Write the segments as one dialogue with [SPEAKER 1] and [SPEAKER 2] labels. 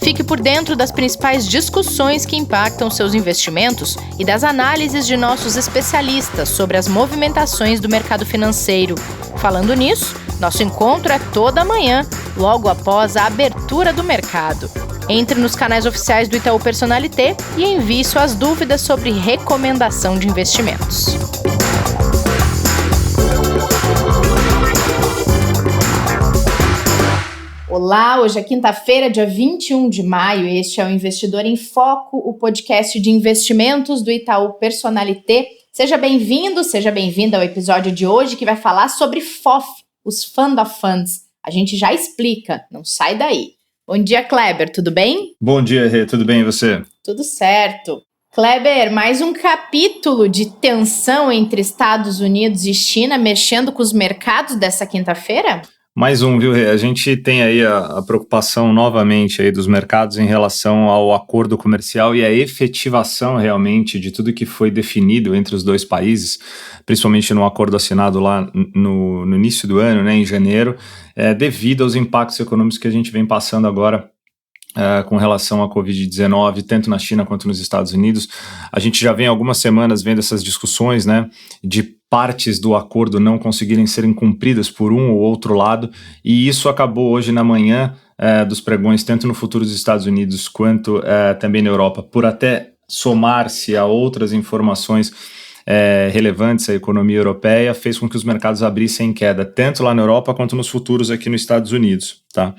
[SPEAKER 1] Fique por dentro das principais discussões que impactam seus investimentos e das análises de nossos especialistas sobre as movimentações do mercado financeiro. Falando nisso, nosso encontro é toda manhã, logo após a abertura do mercado. Entre nos canais oficiais do Itaú Personalité e envie suas dúvidas sobre recomendação de investimentos. Olá, hoje é quinta-feira, dia 21 de maio, e este é o Investidor em Foco, o podcast de investimentos do Itaú Personalité. Seja bem-vindo, seja bem-vinda ao episódio de hoje que vai falar sobre FOF, os Fund of Funds. A gente já explica, não sai daí. Bom dia, Kleber, tudo bem?
[SPEAKER 2] Bom dia, Rê, tudo bem e você?
[SPEAKER 1] Tudo certo. Kleber, mais um capítulo de tensão entre Estados Unidos e China mexendo com os mercados dessa quinta-feira?
[SPEAKER 2] Mais um, viu, Rê? A gente tem aí a preocupação novamente aí dos mercados em relação ao acordo comercial e a efetivação realmente de tudo que foi definido entre os dois países, principalmente no acordo assinado lá no início do ano, né, em janeiro, devido aos impactos econômicos que a gente vem passando agora com relação à Covid-19, tanto na China quanto nos Estados Unidos. A gente já vem algumas semanas vendo essas discussões, né, de partes do acordo não conseguirem serem cumpridas por um ou outro lado, e isso acabou hoje na manhã dos pregões, tanto no futuro dos Estados Unidos quanto também na Europa, por até somar-se a outras informações relevantes à economia europeia, fez com que os mercados abrissem em queda, tanto lá na Europa quanto nos futuros aqui nos Estados Unidos. Tá?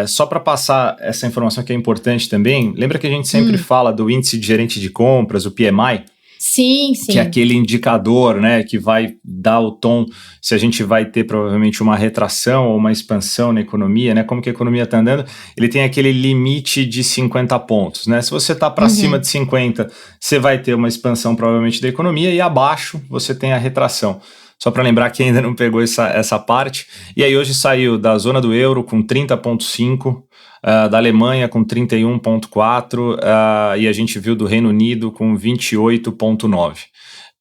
[SPEAKER 2] Só para passar essa informação que é importante também, lembra que a gente sempre fala do índice de gerente de compras, o PMI?
[SPEAKER 1] Sim.
[SPEAKER 2] Que é aquele indicador, né, que vai dar o tom se a gente vai ter provavelmente uma retração ou uma expansão na economia, né, como que a economia está andando. Ele tem aquele limite de 50 pontos, né, se você está para cima de 50, você vai ter uma expansão provavelmente da economia e abaixo você tem a retração. Só para lembrar que ainda não pegou essa parte. E aí hoje saiu da zona do euro com 30,5, da Alemanha com 31,4 e a gente viu do Reino Unido com 28,9.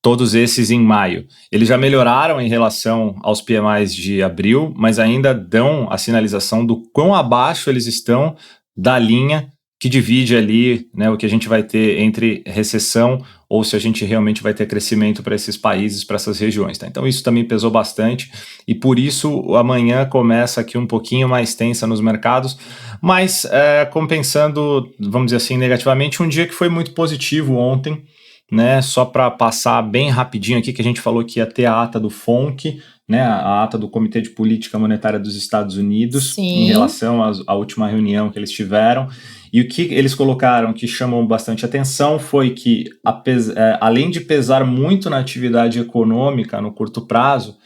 [SPEAKER 2] Todos esses em maio. Eles já melhoraram em relação aos PMIs de abril, mas ainda dão a sinalização do quão abaixo eles estão da linha que divide ali, né, o que a gente vai ter entre recessão ou se a gente realmente vai ter crescimento para esses países, para essas regiões. Tá? Então isso também pesou bastante e por isso amanhã começa aqui um pouquinho mais tensa nos mercados, mas compensando, vamos dizer assim, negativamente, um dia que foi muito positivo ontem, né? Só para passar bem rapidinho aqui, que a gente falou que ia ter a ata do FONC, né, a ata do Comitê de Política Monetária dos Estados Unidos, em relação à última reunião que eles tiveram. E o que eles colocaram que chamou bastante atenção foi que, além de pesar muito na atividade econômica no curto prazo,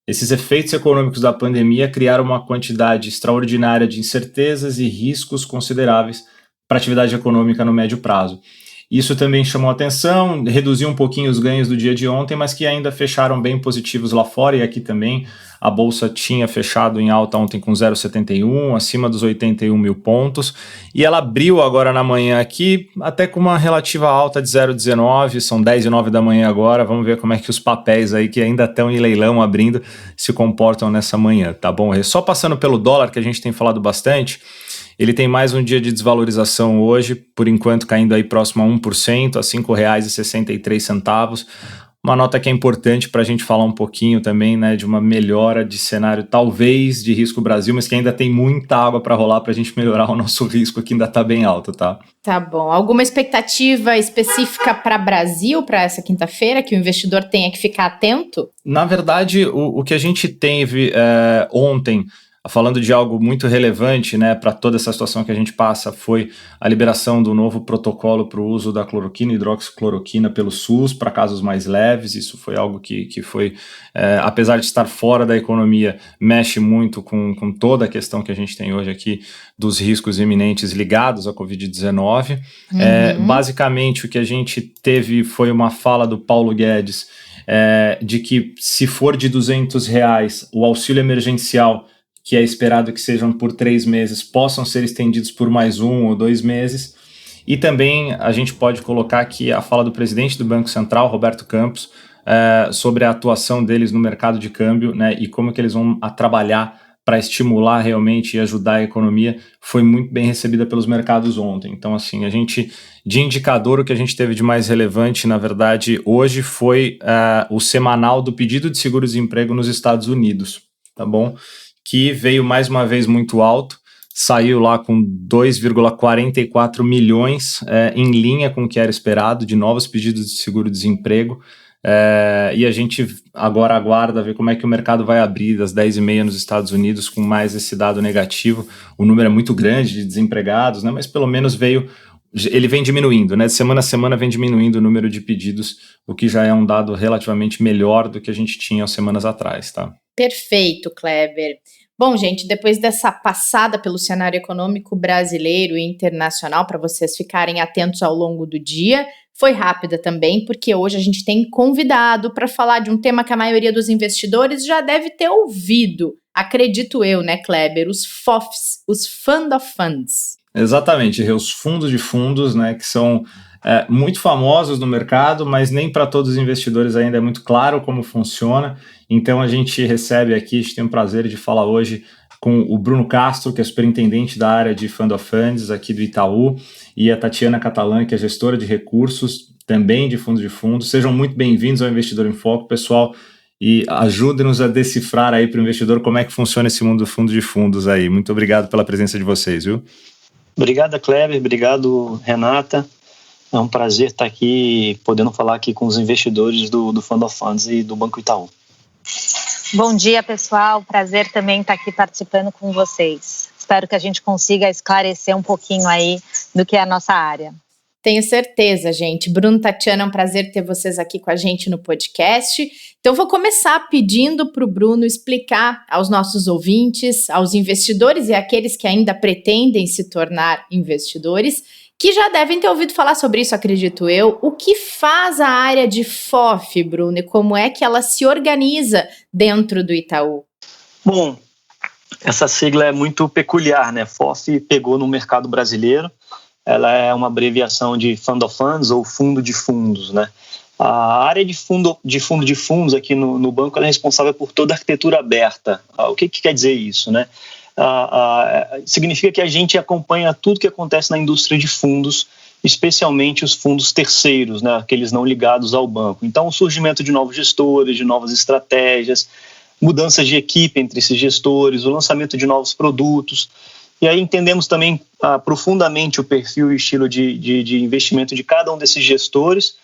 [SPEAKER 2] esses efeitos econômicos da pandemia criaram uma quantidade extraordinária de incertezas e riscos consideráveis para a atividade econômica no médio prazo. Isso também chamou atenção, reduziu um pouquinho os ganhos do dia de ontem, mas que ainda fecharam bem positivos lá fora, e aqui também a Bolsa tinha fechado em alta ontem com 0,71, acima dos 81 mil pontos, e ela abriu agora na manhã aqui, até com uma relativa alta de 0,19, são 10h09 da manhã agora, vamos ver como é que os papéis aí que ainda estão em leilão abrindo se comportam nessa manhã, tá bom? Só passando pelo dólar, que a gente tem falado bastante, ele tem mais um dia de desvalorização hoje, por enquanto caindo aí próximo a 1%, a R$ 5,63. Uma nota que é importante para a gente falar um pouquinho também, né, de uma melhora de cenário, talvez de risco Brasil, mas que ainda tem muita água para rolar para a gente melhorar o nosso risco, que ainda está bem alto, tá?
[SPEAKER 1] Tá bom. Alguma expectativa específica para Brasil, para essa quinta-feira, que o investidor tenha que ficar atento?
[SPEAKER 2] Na verdade, o que a gente teve ontem, falando de algo muito relevante, né, para toda essa situação que a gente passa, foi a liberação do novo protocolo para o uso da cloroquina, hidroxicloroquina pelo SUS, para casos mais leves. Isso foi algo que foi, apesar de estar fora da economia, mexe muito com toda a questão que a gente tem hoje aqui dos riscos iminentes ligados à Covid-19. Basicamente, o que a gente teve foi uma fala do Paulo Guedes de que se for de R$200, o auxílio emergencial, que é esperado que sejam por 3 meses, possam ser estendidos por mais 1 ou 2 meses. E também a gente pode colocar aqui a fala do presidente do Banco Central, Roberto Campos, sobre a atuação deles no mercado de câmbio, né, e como que eles vão trabalhar para estimular realmente e ajudar a economia, foi muito bem recebida pelos mercados ontem. Então, assim, de indicador, o que a gente teve de mais relevante, na verdade, hoje foi o semanal do pedido de seguro-desemprego nos Estados Unidos, tá bom? Que veio mais uma vez muito alto, saiu lá com 2,44 milhões, em linha com o que era esperado, de novos pedidos de seguro-desemprego. E a gente agora aguarda ver como é que o mercado vai abrir das 10h30 nos Estados Unidos com mais esse dado negativo. O número é muito grande de desempregados, né? Mas pelo menos ele vem diminuindo, né? De semana a semana vem diminuindo o número de pedidos, o que já é um dado relativamente melhor do que a gente tinha semanas atrás, tá?
[SPEAKER 1] Perfeito, Kleber. Bom, gente, depois dessa passada pelo cenário econômico brasileiro e internacional, para vocês ficarem atentos ao longo do dia, foi rápida também, porque hoje a gente tem convidado para falar de um tema que a maioria dos investidores já deve ter ouvido, acredito eu, né, Kleber? Os FOFs, os Fund of Funds.
[SPEAKER 2] Exatamente, os fundos de fundos, né, que são muito famosos no mercado, mas nem para todos os investidores ainda é muito claro como funciona. Então a gente recebe aqui, a gente tem o prazer de falar hoje com o Bruno Castro, que é superintendente da área de Fund of Funds aqui do Itaú, e a Tatiana Catalan, que é gestora de recursos, também de fundos de fundos. Sejam muito bem-vindos ao Investidor em Foco, pessoal, e ajudem-nos a decifrar aí para o investidor como é que funciona esse mundo do fundo de fundos aí. Muito obrigado pela presença de vocês, viu?
[SPEAKER 3] Obrigado, Kleber. Obrigado, Renata. É um prazer estar aqui, podendo falar aqui com os investidores do Fund of Funds e do Banco Itaú.
[SPEAKER 4] Bom dia, pessoal. Prazer também estar aqui participando com vocês. Espero que a gente consiga esclarecer um pouquinho aí do que é a nossa área.
[SPEAKER 1] Tenho certeza, gente. Bruno, Tatiana, é um prazer ter vocês aqui com a gente no podcast. Então, vou começar pedindo para o Bruno explicar aos nossos ouvintes, aos investidores e àqueles que ainda pretendem se tornar investidores, que já devem ter ouvido falar sobre isso, acredito eu, o que faz a área de FOF, Bruno, e como é que ela se organiza dentro do Itaú?
[SPEAKER 3] Bom, essa sigla é muito peculiar, né? FOF pegou no mercado brasileiro. Ela é uma abreviação de Fund of Funds ou Fundo de Fundos, né? A área de fundo de fundos aqui no banco ela é responsável por toda a arquitetura aberta. O que quer dizer isso, né? Significa que a gente acompanha tudo que acontece na indústria de fundos, especialmente os fundos terceiros, né? Aqueles não ligados ao banco. Então, o surgimento de novos gestores, de novas estratégias, mudanças de equipe entre esses gestores, o lançamento de novos produtos. E aí entendemos também profundamente o perfil e estilo de investimento de cada um desses gestores,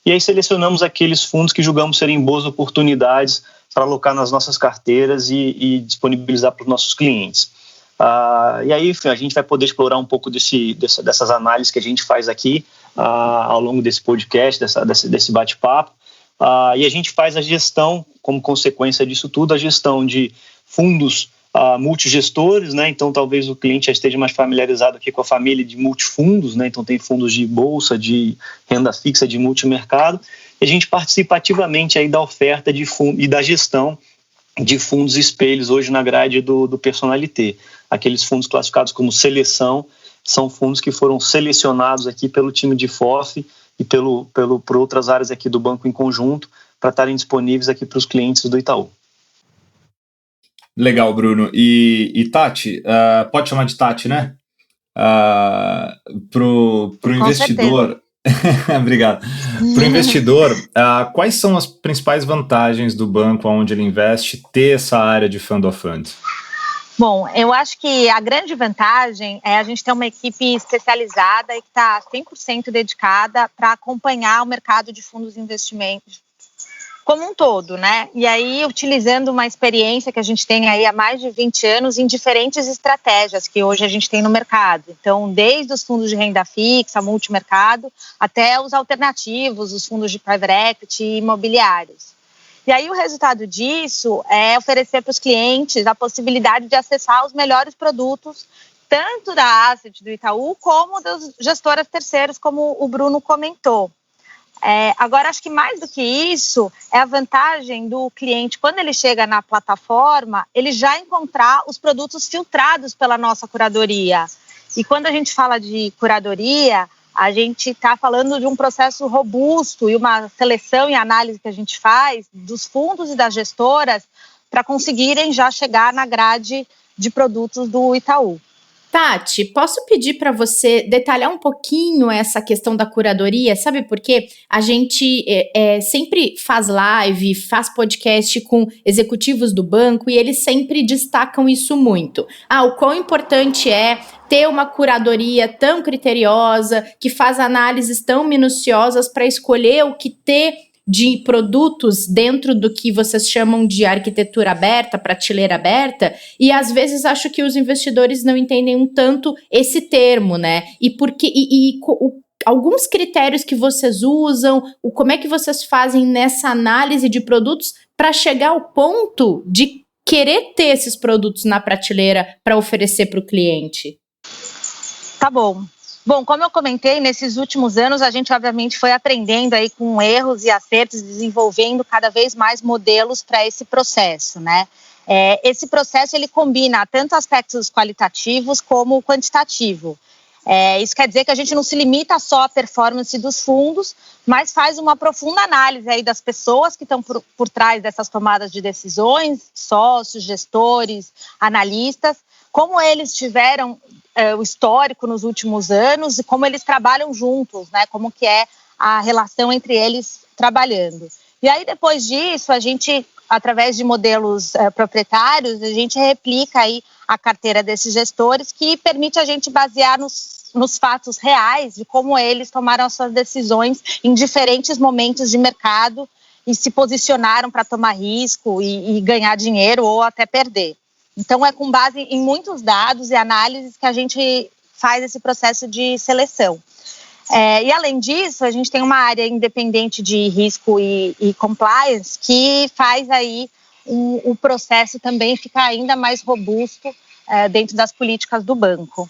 [SPEAKER 3] e aí selecionamos aqueles fundos que julgamos serem boas oportunidades para alocar nas nossas carteiras e disponibilizar para os nossos clientes. E aí, enfim, a gente vai poder explorar um pouco dessas análises que a gente faz aqui ao longo desse podcast, desse bate-papo, e a gente faz a gestão, como consequência disso tudo, a gestão de fundos multigestores, né? Então talvez o cliente já esteja mais familiarizado aqui com a família de multifundos, né? Então tem fundos de bolsa, de renda fixa, de multimercado, e a gente participa ativamente aí da oferta de fundo e da gestão de fundos espelhos hoje na grade do Personalité. Aqueles fundos classificados como seleção são fundos que foram selecionados aqui pelo time de FOF e por outras áreas aqui do banco em conjunto para estarem disponíveis aqui para os clientes do Itaú.
[SPEAKER 2] Legal, Bruno. E Tati, pode chamar de Tati, né? Pro investidor. Obrigado. Para o investidor, quais são as principais vantagens do banco onde ele investe ter essa área de Fund of Funds?
[SPEAKER 4] Bom, eu acho que a grande vantagem é a gente ter uma equipe especializada e que está 100% dedicada para acompanhar o mercado de fundos de investimentos como um todo, né? E aí, utilizando uma experiência que a gente tem aí há mais de 20 anos em diferentes estratégias que hoje a gente tem no mercado. Então, desde os fundos de renda fixa, multimercado, até os alternativos, os fundos de private equity e imobiliários. E aí, o resultado disso é oferecer para os clientes a possibilidade de acessar os melhores produtos, tanto da Asset do Itaú, como das gestoras terceiras, como o Bruno comentou. Agora, acho que mais do que isso, é a vantagem do cliente, quando ele chega na plataforma, ele já encontrar os produtos filtrados pela nossa curadoria. E quando a gente fala de curadoria, a gente está falando de um processo robusto e uma seleção e análise que a gente faz dos fundos e das gestoras para conseguirem já chegar na grade de produtos do Itaú.
[SPEAKER 1] Tati, posso pedir para você detalhar um pouquinho essa questão da curadoria? Sabe por quê? A gente sempre faz live, faz podcast com executivos do banco e eles sempre destacam isso muito. O quão importante é ter uma curadoria tão criteriosa, que faz análises tão minuciosas para escolher o que ter de produtos dentro do que vocês chamam de arquitetura aberta, prateleira aberta, e às vezes acho que os investidores não entendem um tanto esse termo, né? Alguns critérios que vocês usam, como é que vocês fazem nessa análise de produtos para chegar ao ponto de querer ter esses produtos na prateleira para oferecer para o cliente?
[SPEAKER 4] Tá bom. Bom, como eu comentei, nesses últimos anos a gente obviamente foi aprendendo aí com erros e acertos, desenvolvendo cada vez mais modelos para esse processo, né? Esse processo ele combina tanto aspectos qualitativos como quantitativo. Isso quer dizer que a gente não se limita só à performance dos fundos, mas faz uma profunda análise aí das pessoas que estão por trás dessas tomadas de decisões, sócios, gestores, analistas, como eles tiveram o histórico nos últimos anos e como eles trabalham juntos, né? Como que é a relação entre eles trabalhando. E aí, depois disso, a gente, através de modelos proprietários, a gente replica aí a carteira desses gestores, que permite a gente basear nos fatos reais de como eles tomaram as suas decisões em diferentes momentos de mercado e se posicionaram para tomar risco e ganhar dinheiro ou até perder. Então, é com base em muitos dados e análises que a gente faz esse processo de seleção. E, além disso, a gente tem uma área independente de risco e compliance que faz aí o processo também ficar ainda mais robusto dentro das políticas do banco.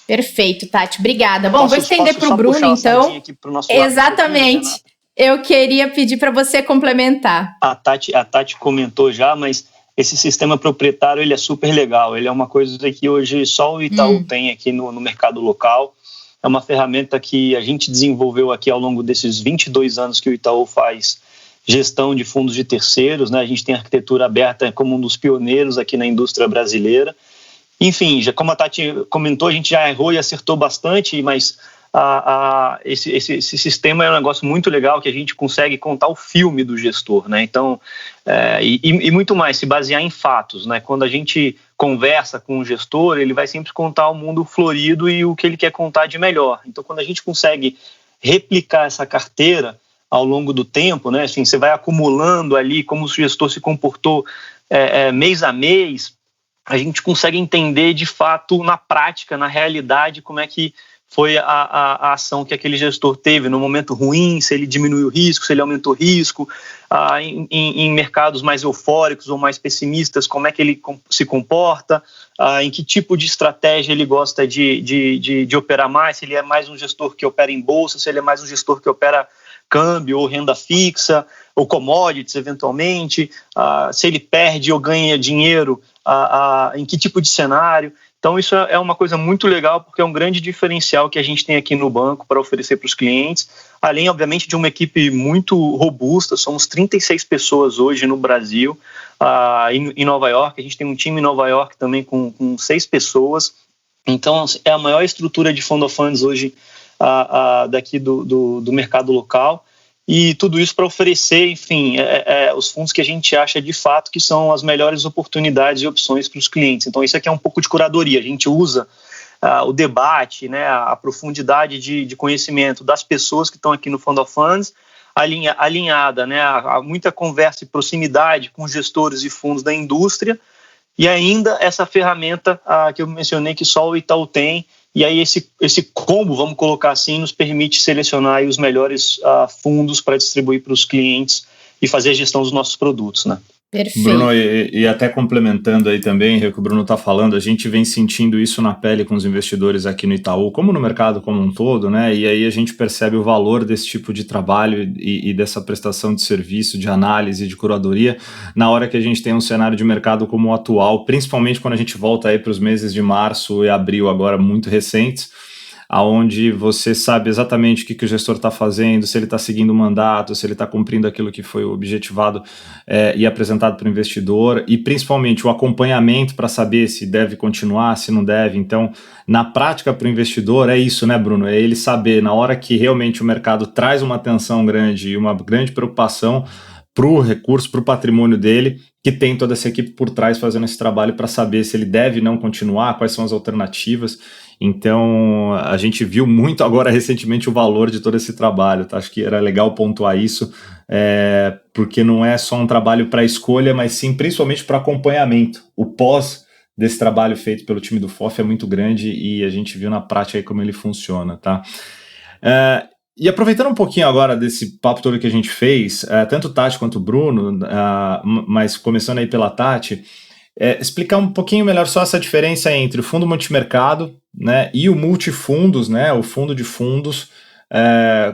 [SPEAKER 1] Perfeito, Tati. Obrigada. Bom, vou estender para o Bruno, então. Exatamente. Eu queria pedir para você complementar.
[SPEAKER 3] A Tati comentou já, mas esse sistema proprietário ele é super legal. Ele é uma coisa que hoje só o Itaú tem aqui no mercado local. É uma ferramenta que a gente desenvolveu aqui ao longo desses 22 anos que o Itaú faz gestão de fundos de terceiros, né? A gente tem a arquitetura aberta como um dos pioneiros aqui na indústria brasileira. Enfim, como a Tati comentou, a gente já errou e acertou bastante, mas esse sistema é um negócio muito legal que a gente consegue contar o filme do gestor, né? Então, e muito mais, se basear em fatos, né? Quando a gente conversa com o gestor, ele vai sempre contar o mundo florido e o que ele quer contar de melhor. Então, quando a gente consegue replicar essa carteira ao longo do tempo, né? Assim, você vai acumulando ali como o gestor se comportou mês a mês, a gente consegue entender de fato na prática, na realidade, como é que foi a ação que aquele gestor teve no momento ruim, se ele diminuiu o risco, se ele aumentou o risco, em mercados mais eufóricos ou mais pessimistas, como é que ele se comporta, em que tipo de estratégia ele gosta de operar mais, se ele é mais um gestor que opera em bolsa, se ele é mais um gestor que opera câmbio ou renda fixa, ou commodities eventualmente, se ele perde ou ganha dinheiro, em que tipo de cenário. Então, isso é uma coisa muito legal, porque é um grande diferencial que a gente tem aqui no banco para oferecer para os clientes, além, obviamente, de uma equipe muito robusta. Somos 36 pessoas hoje no Brasil, em Nova York. A gente tem um time em Nova York também com 6 pessoas. Então, é a maior estrutura de fund of funds hoje daqui do mercado local. E tudo isso para oferecer, enfim, os fundos que a gente acha de fato que são as melhores oportunidades e opções para os clientes. Então, isso aqui é um pouco de curadoria. A gente usa o debate, né, a profundidade de conhecimento das pessoas que estão aqui no Fund of Funds, alinhada, né, a muita conversa e proximidade com gestores e fundos da indústria, e ainda essa ferramenta que eu mencionei que só o Itaú tem. E aí esse combo, vamos colocar assim, nos permite selecionar aí os melhores fundos para distribuir para os clientes e fazer a gestão dos nossos produtos, né?
[SPEAKER 1] Perfeito.
[SPEAKER 2] Bruno, e até complementando aí também, o que o Bruno está falando, a gente vem sentindo isso na pele com os investidores aqui no Itaú, como no mercado como um todo, né? E aí a gente percebe o valor desse tipo de trabalho e dessa prestação de serviço, de análise, de curadoria, na hora que a gente tem um cenário de mercado como o atual, principalmente quando a gente volta aí para os meses de março e abril agora muito recentes. onde você sabe exatamente o que o gestor está fazendo, se ele está seguindo o mandato, se ele está cumprindo aquilo que foi objetivado e apresentado para o investidor, e principalmente o acompanhamento para saber se deve continuar, se não deve. Então, na prática para o investidor é isso, né, Bruno? É ele saber, na hora que realmente o mercado traz uma atenção grande e uma grande preocupação para o recurso, para o patrimônio dele, que tem toda essa equipe por trás fazendo esse trabalho para saber se ele deve não continuar, quais são as alternativas. Então, a gente viu muito agora recentemente o valor de todo esse trabalho, tá? Acho que era legal pontuar isso, porque não é só um trabalho para escolha, mas sim principalmente para acompanhamento. O pós desse trabalho feito pelo time do FOF é muito grande e a gente viu na prática aí como ele funciona, tá? E aproveitando um pouquinho agora desse papo todo que a gente fez, tanto o Tati quanto o Bruno, mas começando aí pela Tati, explicar um pouquinho melhor só essa diferença entre o fundo multimercado, né, e o multifundos, né, o fundo de fundos.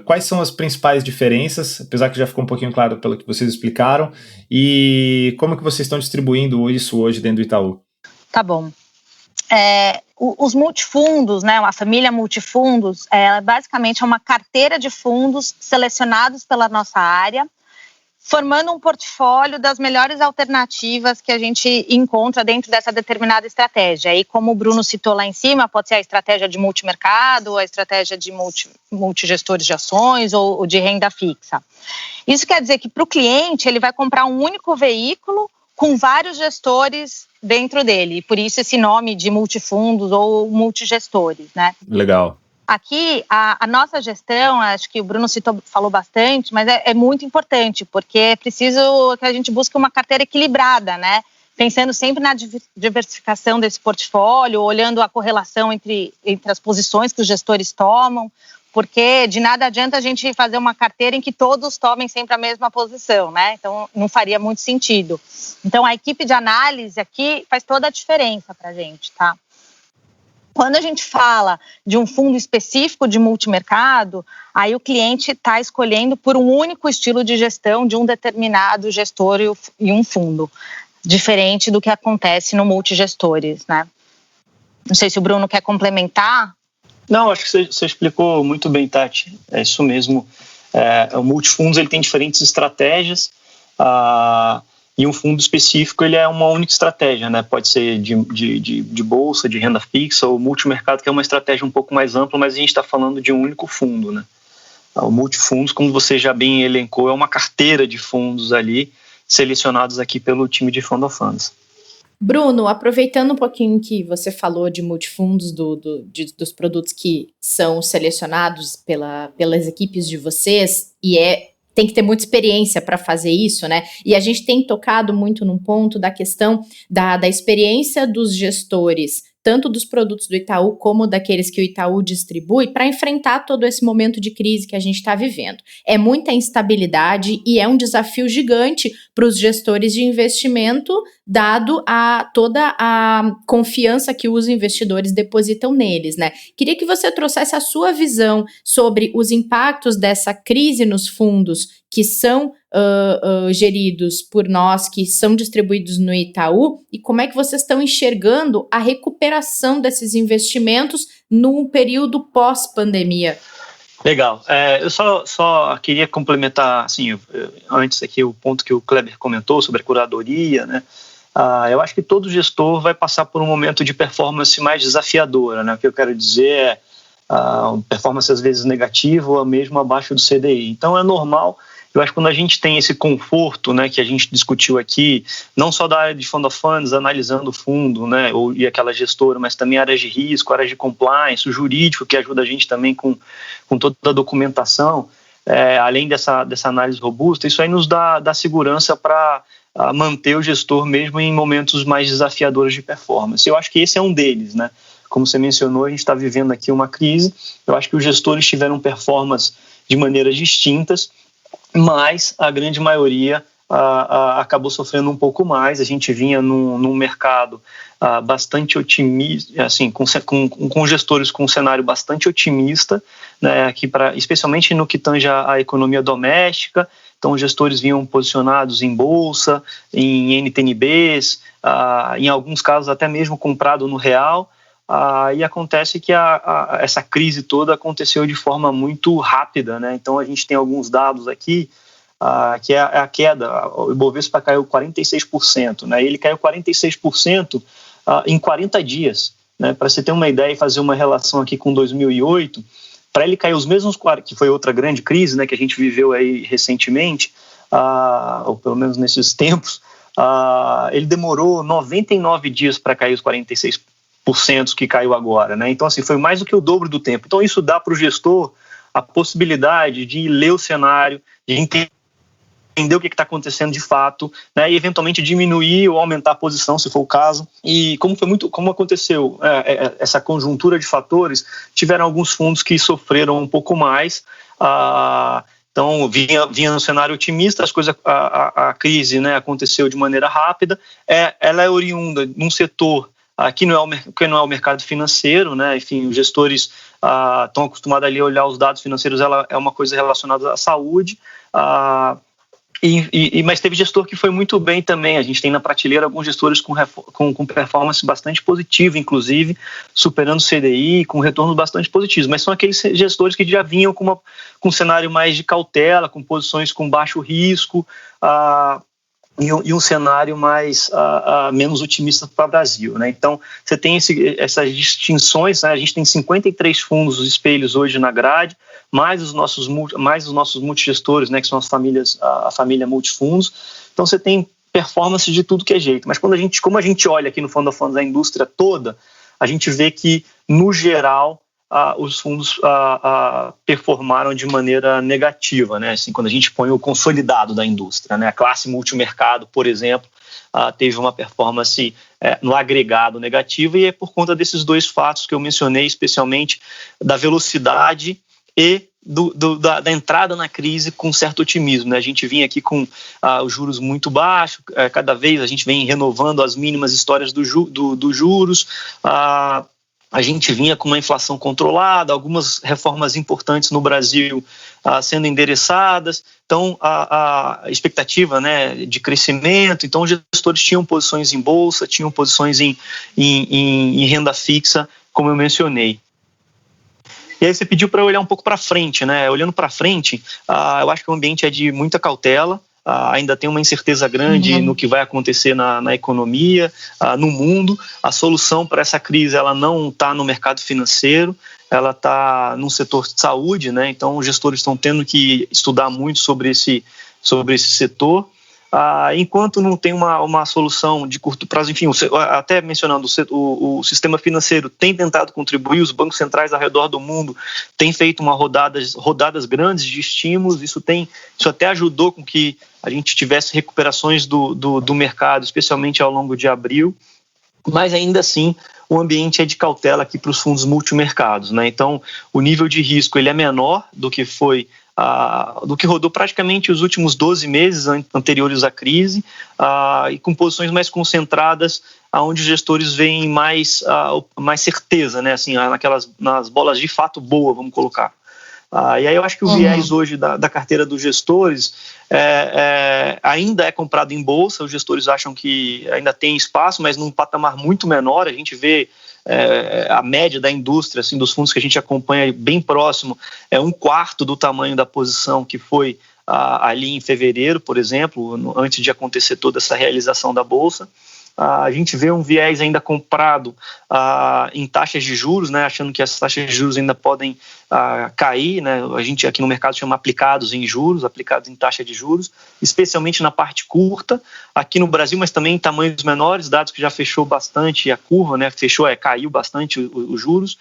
[SPEAKER 2] Quais são as principais diferenças, apesar que já ficou um pouquinho claro pelo que vocês explicaram, e como que vocês estão distribuindo isso hoje dentro do Itaú?
[SPEAKER 4] Tá bom. Os multifundos, né, a família multifundos, basicamente é uma carteira de fundos selecionados pela nossa área, formando um portfólio das melhores alternativas que a gente encontra dentro dessa determinada estratégia. E como o Bruno citou lá em cima, pode ser a estratégia de multimercado, a estratégia de multigestores de ações ou de renda fixa. Isso quer dizer que para o cliente ele vai comprar um único veículo com vários gestores dentro dele, e por isso esse nome de multifundos ou multigestores, né?
[SPEAKER 2] Legal.
[SPEAKER 4] Aqui, a nossa gestão, acho que o Bruno falou bastante, mas é muito importante, porque é preciso que a gente busque uma carteira equilibrada, né? Pensando sempre na diversificação desse portfólio, olhando a correlação entre as posições que os gestores tomam, porque de nada adianta a gente fazer uma carteira em que todos tomem sempre a mesma posição, né? Então, não faria muito sentido. Então, a equipe de análise aqui faz toda a diferença para a gente, tá? Quando a gente fala de um fundo específico de multimercado, aí o cliente está escolhendo por um único estilo de gestão de um determinado gestor e um fundo, diferente do que acontece no multigestores, né? Não sei se o Bruno quer complementar.
[SPEAKER 3] Não, acho que você explicou muito bem, Tati. É isso mesmo. O multifundos ele tem diferentes estratégias e um fundo específico ele é uma única estratégia, né? Pode ser de bolsa, de renda fixa ou multimercado, que é uma estratégia um pouco mais ampla, mas a gente está falando de um único fundo, né? O multifundos, como você já bem elencou, é uma carteira de fundos ali selecionados aqui pelo time de Fund of Funds.
[SPEAKER 1] Bruno, aproveitando um pouquinho que você falou de multifundos, dos produtos que são selecionados pelas equipes de vocês, tem que ter muita experiência para fazer isso, né? E a gente tem tocado muito num ponto da questão da experiência dos gestores, tanto dos produtos do Itaú como daqueles que o Itaú distribui, para enfrentar todo esse momento de crise que a gente está vivendo. É muita instabilidade e é um desafio gigante para os gestores de investimento, dado toda a confiança que os investidores depositam neles, né? Queria que você trouxesse a sua visão sobre os impactos dessa crise nos fundos que são geridos por nós, que são distribuídos no Itaú, e como é que vocês estão enxergando a recuperação desses investimentos num período pós-pandemia?
[SPEAKER 3] Legal. Eu só queria complementar, assim, antes aqui o ponto que o Kleber comentou sobre a curadoria, né? Eu acho que todo gestor vai passar por um momento de performance mais desafiadora, né? O que eu quero dizer é performance às vezes negativa ou mesmo abaixo do CDI. Então é normal. Eu acho que quando a gente tem esse conforto, né, que a gente discutiu aqui, não só da área de Fund of Funds, analisando o fundo, né, e aquela gestora, mas também áreas de risco, áreas de compliance, o jurídico, que ajuda a gente também com toda a documentação, além dessa análise robusta, isso aí nos dá segurança para manter o gestor mesmo em momentos mais desafiadores de performance. Eu acho que esse é um deles, né? Como você mencionou, a gente está vivendo aqui uma crise. Eu acho que os gestores tiveram performance de maneiras distintas, mas a grande maioria acabou sofrendo um pouco mais. A gente vinha num mercado bastante otimista, assim, com gestores com um cenário bastante otimista, né, aqui especialmente no que tange a economia doméstica. Então, os gestores vinham posicionados em bolsa, em NTNBs, em alguns casos até mesmo comprado no real. E acontece que essa crise toda aconteceu de forma muito rápida, né? Então a gente tem alguns dados aqui, que é a queda. O Ibovespa caiu 46%, né? Ele caiu 46% em 40 dias, né? Para você ter uma ideia e fazer uma relação aqui com 2008, para ele cair os mesmos, que foi outra grande crise, né, que a gente viveu aí recentemente, ou pelo menos nesses tempos, ele demorou 99 dias para cair os 46% que caiu agora, né? Então, assim, foi mais do que o dobro do tempo. Então, isso dá para o gestor a possibilidade de ler o cenário, de entender o que está acontecendo de fato, né, e eventualmente diminuir ou aumentar a posição, se for o caso. E como aconteceu essa conjuntura de fatores, tiveram alguns fundos que sofreram um pouco mais. Então, vinha no cenário otimista, a crise, né, aconteceu de maneira rápida. Ela é oriunda de um setor que não é o mercado financeiro, né? Enfim, os gestores estão acostumados ali a olhar os dados financeiros, ela é uma coisa relacionada à saúde. Mas teve gestor que foi muito bem também. A gente tem na prateleira alguns gestores com performance bastante positiva, inclusive superando o CDI, com retornos bastante positivos. Mas são aqueles gestores que já vinham com um cenário mais de cautela, com posições com baixo risco, e um cenário menos otimista para o Brasil, né? Então, você tem essas distinções, né? A gente tem 53 fundos espelhos hoje na grade, mais os nossos multigestores, né, que são a família multifundos. Então, você tem performance de tudo que é jeito. Mas como a gente olha aqui no Fund of Funds a indústria toda, a gente vê que, no geral, os fundos performaram de maneira negativa, né? Assim, quando a gente põe o consolidado da indústria, né? A classe multimercado, por exemplo, teve uma performance no agregado negativa, e é por conta desses dois fatos que eu mencionei, especialmente da velocidade e da entrada na crise com certo otimismo, né? A gente vinha aqui com os juros muito baixos, cada vez a gente vem renovando as mínimas histórias dos juros, a gente vinha com uma inflação controlada, algumas reformas importantes no Brasil sendo endereçadas, então a expectativa, né, de crescimento. Então os gestores tinham posições em bolsa, tinham posições em renda fixa, como eu mencionei. E aí você pediu para eu olhar um pouco para frente, né? Olhando para frente, eu acho que o ambiente é de muita cautela. Ainda tem uma incerteza grande no que vai acontecer na economia, no mundo. A solução para essa crise, ela não está no mercado financeiro, ela está no setor de saúde, né? Então os gestores estão tendo que estudar muito sobre esse setor. Enquanto não tem uma solução de curto prazo, enfim, até mencionando, o sistema financeiro tem tentado contribuir, os bancos centrais ao redor do mundo têm feito rodadas grandes de estímulos, isso até ajudou com que a gente tivesse recuperações do mercado, especialmente ao longo de abril, mas ainda assim o ambiente é de cautela aqui para os fundos multimercados, né? Então o nível de risco ele é menor do que rodou praticamente os últimos 12 meses anteriores à crise, e com posições mais concentradas, onde os gestores veem mais certeza, né? Assim, nas bolas de fato boa, vamos colocar. E aí eu acho que o viés hoje da carteira dos gestores ainda é comprado em bolsa. Os gestores acham que ainda tem espaço, mas num patamar muito menor. A gente vê a média da indústria, assim, dos fundos que a gente acompanha bem próximo, é 1/4 do tamanho da posição que foi ali em fevereiro, por exemplo, antes de acontecer toda essa realização da bolsa. A gente vê um viés ainda comprado em taxas de juros, né, achando que essas taxas de juros ainda podem cair, né? A gente aqui no mercado chama aplicados em juros, aplicados em taxa de juros, especialmente na parte curta, aqui no Brasil, mas também em tamanhos menores, dados que já fechou bastante a curva, né, caiu bastante os juros,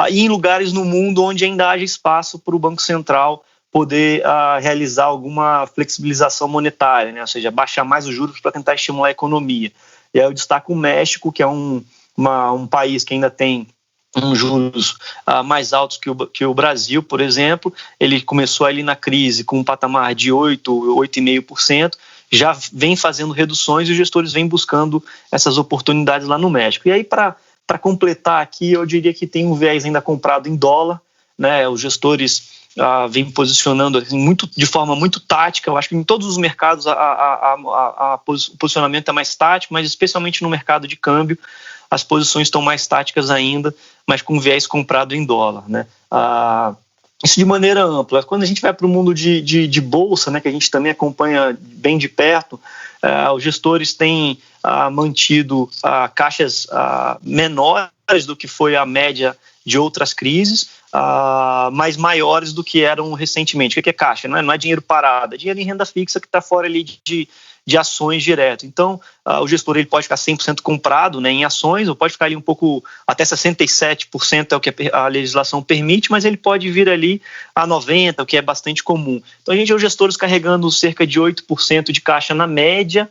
[SPEAKER 3] e em lugares no mundo onde ainda haja espaço para o Banco Central poder realizar alguma flexibilização monetária, né, ou seja, baixar mais os juros para tentar estimular a economia. E aí eu destaco o México, que é um país que ainda tem juros mais altos que o Brasil, por exemplo. Ele começou ali na crise com um patamar de 8,5%, já vem fazendo reduções e os gestores vêm buscando essas oportunidades lá no México. E aí, para completar aqui, eu diria que tem um viés ainda comprado em dólar, né? Os gestores vem posicionando assim, de forma muito tática. Eu acho que em todos os mercados o posicionamento é mais tático, mas especialmente no mercado de câmbio, as posições estão mais táticas ainda, mas com viés comprado em dólar, né? Isso de maneira ampla. Quando a gente vai para o mundo de bolsa, né, que a gente também acompanha bem de perto, os gestores têm mantido caixas menores do que foi a média de outras crises, mas maiores do que eram recentemente. O que é caixa? Não é dinheiro parado, é dinheiro em renda fixa que está fora ali de ações direto. Então, o gestor ele pode ficar 100% comprado, né, em ações, ou pode ficar ali um pouco, até 67% é o que a legislação permite, mas ele pode vir ali a 90%, o que é bastante comum. Então, a gente é os gestores carregando cerca de 8% de caixa na média,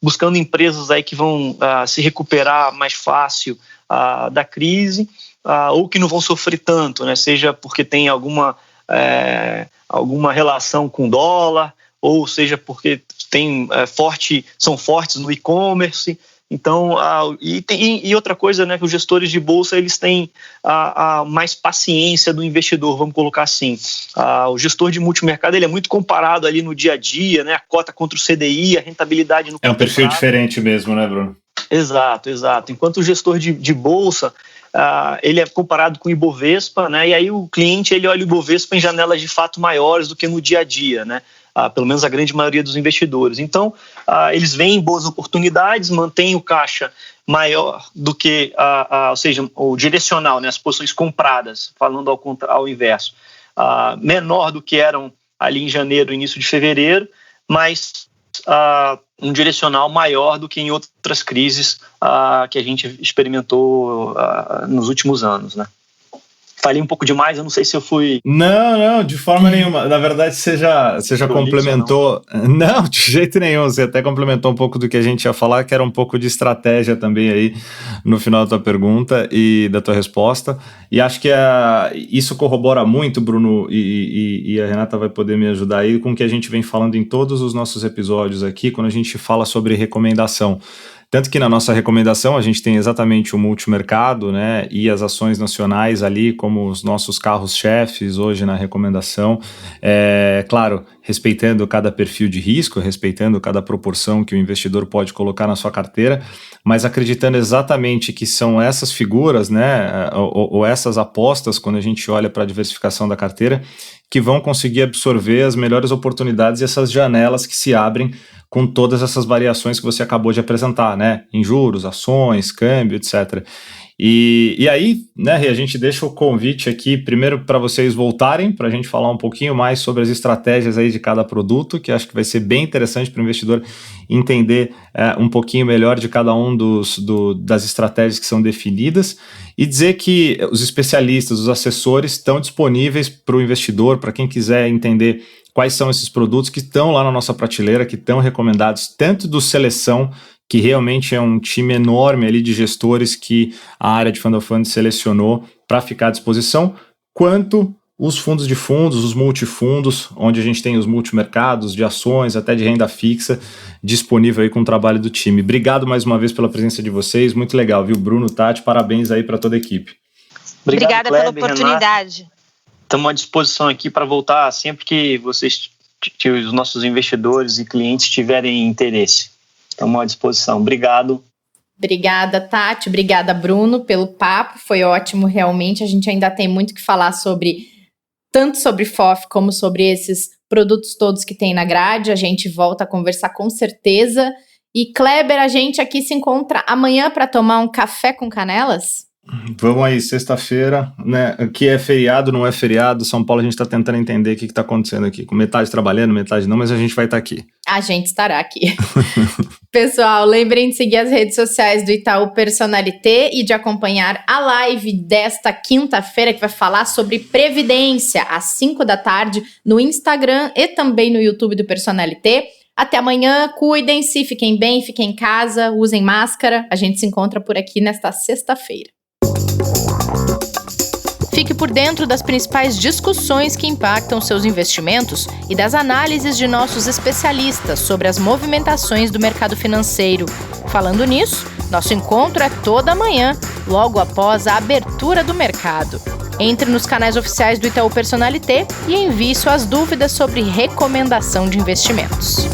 [SPEAKER 3] buscando empresas aí que vão se recuperar mais fácil da crise, ou que não vão sofrer tanto, né, seja porque tem alguma relação com dólar, ou seja porque são fortes no e-commerce. Então, e outra coisa, né, que os gestores de bolsa eles têm mais paciência do investidor, vamos colocar assim. O gestor de multimercado ele é muito comparado ali no dia a dia, né, a cota contra o CDI, a rentabilidade no
[SPEAKER 2] É um perfil diferente mesmo, né, Bruno?
[SPEAKER 3] Exato. Enquanto o gestor de bolsa, ele é comparado com o Ibovespa, né, e aí o cliente ele olha o Ibovespa em janelas de fato maiores do que no dia a dia, né? Pelo menos a grande maioria dos investidores. Então, eles veem boas oportunidades, mantêm o caixa maior do que, ou seja, o direcional, né, as posições compradas, falando ao inverso, menor do que eram ali em janeiro, início de fevereiro, mas um direcional maior do que em outras crises que a gente experimentou nos últimos anos, né? Falei um pouco demais, eu não sei se eu fui...
[SPEAKER 2] Não, de forma nenhuma. Na verdade, você já complementou... Não, de jeito nenhum. Você até complementou um pouco do que a gente ia falar, que era um pouco de estratégia também aí no final da tua pergunta e da tua resposta. E acho que isso corrobora muito, Bruno, e a Renata vai poder me ajudar aí, com o que a gente vem falando em todos os nossos episódios aqui, quando a gente fala sobre recomendação. Tanto que na nossa recomendação a gente tem exatamente o multimercado, né, e as ações nacionais ali como os nossos carros-chefes hoje na recomendação. Claro, respeitando cada perfil de risco, respeitando cada proporção que o investidor pode colocar na sua carteira, mas acreditando exatamente que são essas figuras, né, ou essas apostas, quando a gente olha para a diversificação da carteira, que vão conseguir absorver as melhores oportunidades e essas janelas que se abrem com todas essas variações que você acabou de apresentar, né? Em juros, ações, câmbio, etc. E aí, né, a gente deixa o convite aqui, primeiro para vocês voltarem, para a gente falar um pouquinho mais sobre as estratégias aí de cada produto, que acho que vai ser bem interessante para o investidor entender um pouquinho melhor de cada um das estratégias que são definidas, e dizer que os especialistas, os assessores estão disponíveis para o investidor, para quem quiser entender quais são esses produtos que estão lá na nossa prateleira, que estão recomendados, tanto do Seleção, que realmente é um time enorme ali de gestores que a área de Fund of Funds selecionou para ficar à disposição, quanto os fundos de fundos, os multifundos, onde a gente tem os multimercados de ações, até de renda fixa, disponível aí com o trabalho do time. Obrigado mais uma vez pela presença de vocês, muito legal, viu, Bruno, Tati, parabéns aí para toda a equipe.
[SPEAKER 4] Obrigada pela oportunidade.
[SPEAKER 3] Estamos à disposição aqui para voltar sempre que vocês, os nossos investidores e clientes tiverem interesse. Estamos à disposição. Obrigado.
[SPEAKER 1] Obrigada, Tati. Obrigada, Bruno, pelo papo. Foi ótimo, realmente. A gente ainda tem muito que falar tanto sobre FOF como sobre esses produtos todos que tem na grade. A gente volta a conversar com certeza. E, Kleber, a gente aqui se encontra amanhã para tomar um café com canelas?
[SPEAKER 2] Vamos aí, sexta-feira, né? Que é feriado, não é feriado. São Paulo, a gente está tentando entender o que está acontecendo aqui. Com metade trabalhando, metade não, mas a gente vai estar aqui.
[SPEAKER 1] A gente estará aqui. Pessoal, lembrem de seguir as redes sociais do Itaú Personalité e de acompanhar a live desta quinta-feira, que vai falar sobre Previdência, às 5 da tarde, no Instagram e também no YouTube do Personalité. Até amanhã, cuidem-se, fiquem bem, fiquem em casa, usem máscara. A gente se encontra por aqui nesta sexta-feira. Fique por dentro das principais discussões que impactam seus investimentos e das análises de nossos especialistas sobre as movimentações do mercado financeiro. Falando nisso, nosso encontro é toda manhã, logo após a abertura do mercado. Entre nos canais oficiais do Itaú Personalité e envie suas dúvidas sobre recomendação de investimentos.